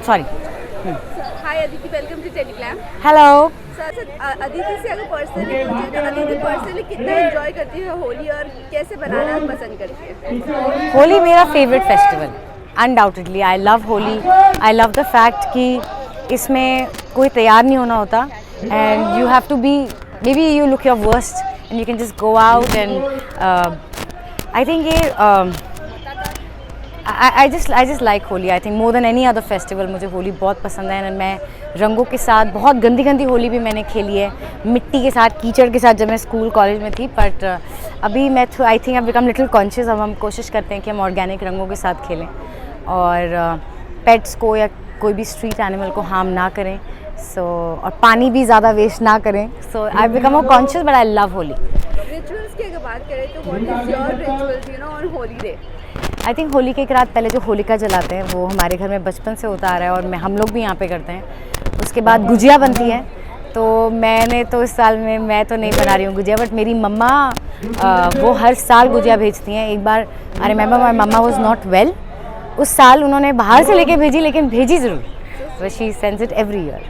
Sorry. Hi Aditi, welcome to Teleglam. Hello. Sir Aditi से अगर personally पूछे तो अदिति पर्सनली कितना एंजॉय करती है होली और कैसे बनाना पसंद करती है? होली मेरा favourite festival undoubtedly. I love Holi. I love the fact कि इसमें कोई तैयार नहीं होना होता and you have to be may be you look your worst and you can just go out and I think ये I just like Holi. I think more than any other festival मुझे होली बहुत पसंद है. एंड मैं रंगों के साथ बहुत गंदी गंदी होली भी मैंने खेली है, मिट्टी के साथ, कीचड़ के साथ, जब मैं स्कूल कॉलेज में थी. बट अभी मैं आई think I become little conscious. अब हम कोशिश करते हैं कि हम ऑर्गेनिक रंगों के साथ खेलें और पेट्स को या कोई भी स्ट्रीट एनिमल को हार्म ना करें. सो और पानी भी ज़्यादा वेस्ट ना करें. So I become more conscious but I love Holi. Rituals की अगर बात करें तो what is your rituals you know on Holi day? I think Holi के एक रात पहले जो होलिका जलाते हैं वो हमारे घर में बचपन से होता आ रहा है और हम लोग भी यहाँ पे करते हैं. उसके बाद गुजिया बनती है. तो मैंने तो इस साल में मैं तो नहीं बना रही हूँ गुजिया, बट मेरी मम्मा वो हर साल गुजिया भेजती हैं. एक बार I remember my mamma was not well. उस साल उन्होंने बाहर से लेके भेजी, लेकिन भेजी ज़रूर. But she sends it every year.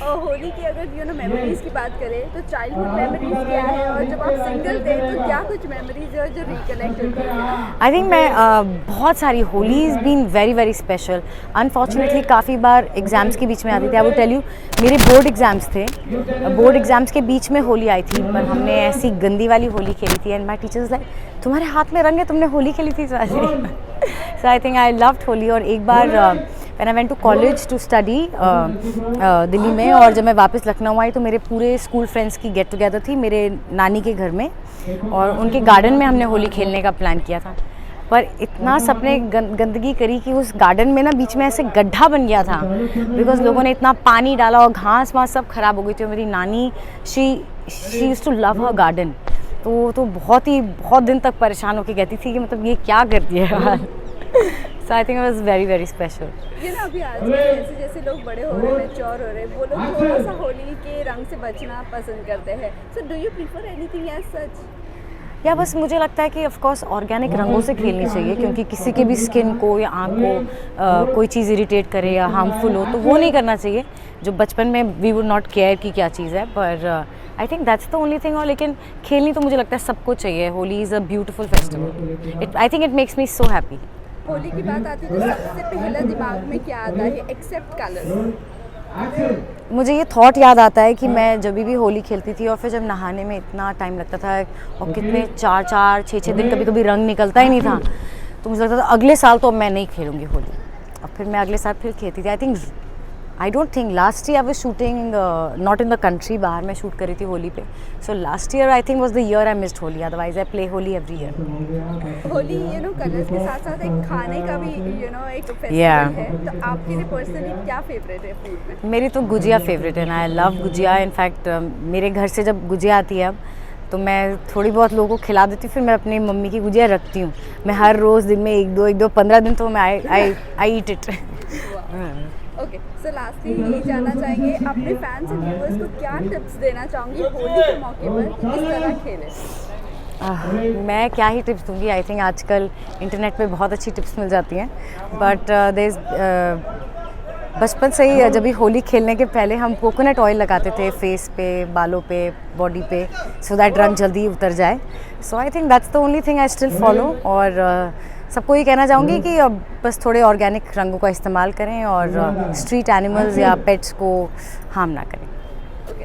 Holi की अगर यू नो मेमोरीज की बात करें तो चाइल्डहुड मेमोरीज क्या है और जब आप सिंगल थे तो क्या कुछ मेमोरीज है जो रिकलेक्ट होती है? आई थिंक मैं बहुत सारी Holi is been very very special. Unfortunately काफ़ी बार एग्ज़ाम्स के बीच में आती थी. आई वुड टेल यू मेरे बोर्ड एग्ज़ाम्स थे. बोर्ड एग्ज़ाम्स के बीच में होली आई थी, पर हमने ऐसी गंदी वाली होली खेली थी. एंड माई टीचर्स लाइक तुम्हारे हाथ में रंग है, तुमने होली खेली थी सारी. So I think I loved Holi. और एक बार when I went to college to study Delhi में, और जब मैं वापस लखनऊ आई तो मेरे पूरे स्कूल फ्रेंड्स की गेट टुगेदर थी मेरे नानी के घर में, और उनके गार्डन में हमने होली खेलने का प्लान किया था. पर इतना सबने गंदगी करी कि उस गार्डन में ना बीच में ऐसे गड्ढा बन गया था, बिकॉज लोगों ने इतना पानी डाला और घास वास सब खराब हो गई थी. और मेरी नानी she used to love her garden. तो बहुत दिन तक परेशान होकर कहती थी कि मतलब ये क्या कर दिया यार. So I think it was very very special. ये ना अभी आज जैसे जैसे लोग बड़े हो रहे हैं, मैच्योर हो रहे हैं, वो लोग थोड़ा सा होली के रंग से बचना पसंद करते हैं. So do you prefer anything as such? या बस मुझे लगता है कि ऑफ कोर्स ऑर्गेनिक रंगों से खेलनी चाहिए, क्योंकि किसी के भी स्किन को या आँख को कोई चीज़ इरिटेट करे या हार्मफुल हो तो वो नहीं करना चाहिए, जो बचपन में वी वुड नॉट केयर की क्या चीज़ है. पर आई think that's the only thing. और लेकिन खेलनी तो मुझे लगता है सबको चाहिए. Holi is a beautiful festival. I think it makes me so happy. Holi की बात आती है तो सबसे पहला दिमाग में क्या आता है एक्सेप्ट कलर्स? मुझे ये थॉट याद आता है कि मैं जब भी होली खेलती थी और फिर जब नहाने में इतना टाइम लगता था और कितने 4-6 दिन कभी कभी रंग निकलता ही नहीं था, तो मुझे लगता था अगले साल तो मैं नहीं खेलूँगी होली. अब फिर मैं अगले साल फिर खेलती थी. आई don't think last year I was shooting not in the country, बाहर मैं शूट करी थी होली पे. So last year I think was the year I missed Holi. Otherwise I play Holi every year. Holi you know colours के साथ साथ एक खाने का भी यू नो एक फेस्टिवल है, तो आपके लिए पर्सनली क्या फेवरेट है फूड में? मेरी तो गुजिया फेवरेट है. I love gujiya. इनफैक्ट मेरे घर से जब गुजिया आती है अब तो मैं थोड़ी बहुत लोगों को खिला देती हूँ, फिर मैं अपनी मम्मी की गुजिया रखती हूँ. मैं हर रोज़ दिन में एक दो 15 दिन तो मैं I eat it. Okay, so lastly ये जानना चाहेंगे अपने फैंस एंड व्यूअर्स को क्या टिप्स देना चाहूँगी होली के मौके पर कि किस तरह खेलें? मैं क्या ही टिप्स दूँगी. आई थिंक आजकल इंटरनेट पे बहुत अच्छी टिप्स मिल जाती हैं. बट बचपन से ही जब भी होली खेलने के पहले हम कोकोनट ऑयल लगाते थे फेस पे, बालों पे, बॉडी पे, सो दैट रंग जल्दी उतर जाए. So I think that's the only thing I still follow. और सबको ये कहना चाहूँगी कि अब बस थोड़े ऑर्गेनिक रंगों का इस्तेमाल करें और स्ट्रीट एनिमल्स या पेट्स को हार्म ना करें.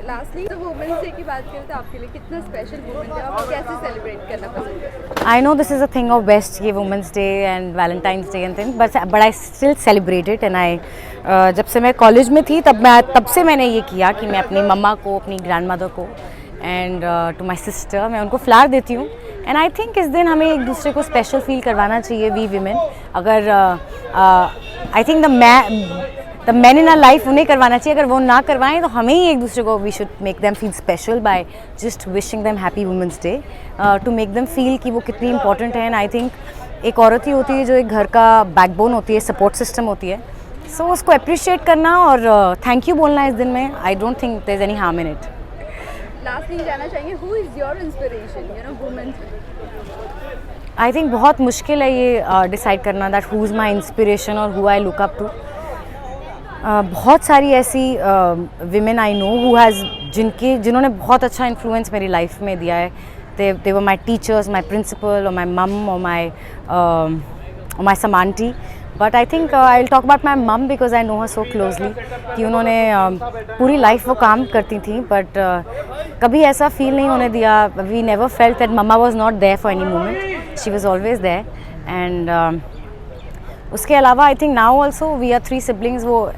लास्टली तो वुमेन्स डे की बात करें तो आपके लिए कितना स्पेशल मोमेंट है, आप कैसे सेलिब्रेट करना पसंद करते हैं? I know this is a thing of best, ये women's day and Valentine's day and thing, but I still celebrate it. And I जब से मैं कॉलेज में थी तब से मैंने ये किया कि मैं अपनी मम्मा को, अपनी ग्रैंड मदर को एंड टू माई सिस्टर मैं उनको फ्लावर देती हूँ. एंड आई थिंक इस दिन हमें एक दूसरे को स्पेशल फील करवाना चाहिए, वी वीमेन. अगर I think the man in our life उन्हें करवाना चाहिए. अगर वो ना करवाएं तो हमें ही एक दूसरे को we should make them feel special by just wishing them happy women's day, to make them feel कि वो कितनी इंपॉर्टेंट है. एंड आई थिंक एक औरत ही होती है जो एक घर का बैकबोन होती है, सपोर्ट सिस्टम होती है. सो उसको अप्रिशिएट करना और थैंक यू बोलना इस दिन में, I don't think there is any harm in it. Lastly जानना चाहेंगे who is your inspiration you know women? I think बहुत मुश्किल है ये डिसाइड करना that who is my inspiration और who I look up to. बहुत सारी ऐसी women I know who has जिन्होंने बहुत अच्छा इन्फ्लुएंस मेरी लाइफ में दिया है. दे वर माई टीचर्स, माई प्रिंसिपल, और माई मम, और माई सम आंटी. But I think I will talk about my mum because I know her so closely कि उन्होंने पूरी लाइफ वो काम करती थी, बट कभी ऐसा फील नहीं होने दिया. We never felt that mumma was not there for any moment. She was always there. And उसके अलावा I think now also we are 3 siblings. वो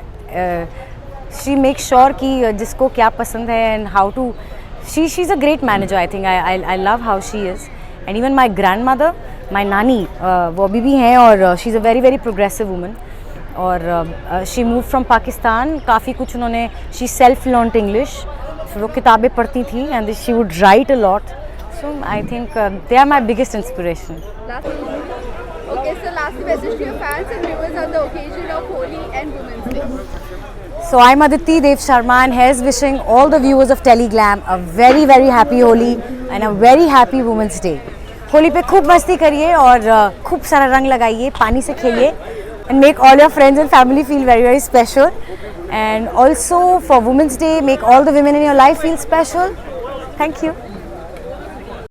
शी मेक श्योर कि जिसको क्या पसंद है and how to. She is a great manager. I think I love how she is. And even my grandmother, my नानी, वो अभी भी हैं, और she is a very very progressive woman. और शी मूव फ्रॉम पाकिस्तान. काफ़ी कुछ उन्होंने, शी सेल्फ लर्नड इंग्लिश. वो किताबें पढ़ती थी and she would write a lot. So I think they are my biggest inspiration. Okay, so lastly, message to your fans and viewers on the occasion of Holi and Women's Day. So I'm Aditi Dev Sharma and here's wishing all the viewers of Teleglam a very very happy Holi and a very happy Women's Day. Holi पे खूब मस्ती करिए और खूब सारा रंग लगाइए, पानी से खेलिए, and make all your friends and family feel very very special. And also for Women's Day, make all the women in your life feel special. Thank you.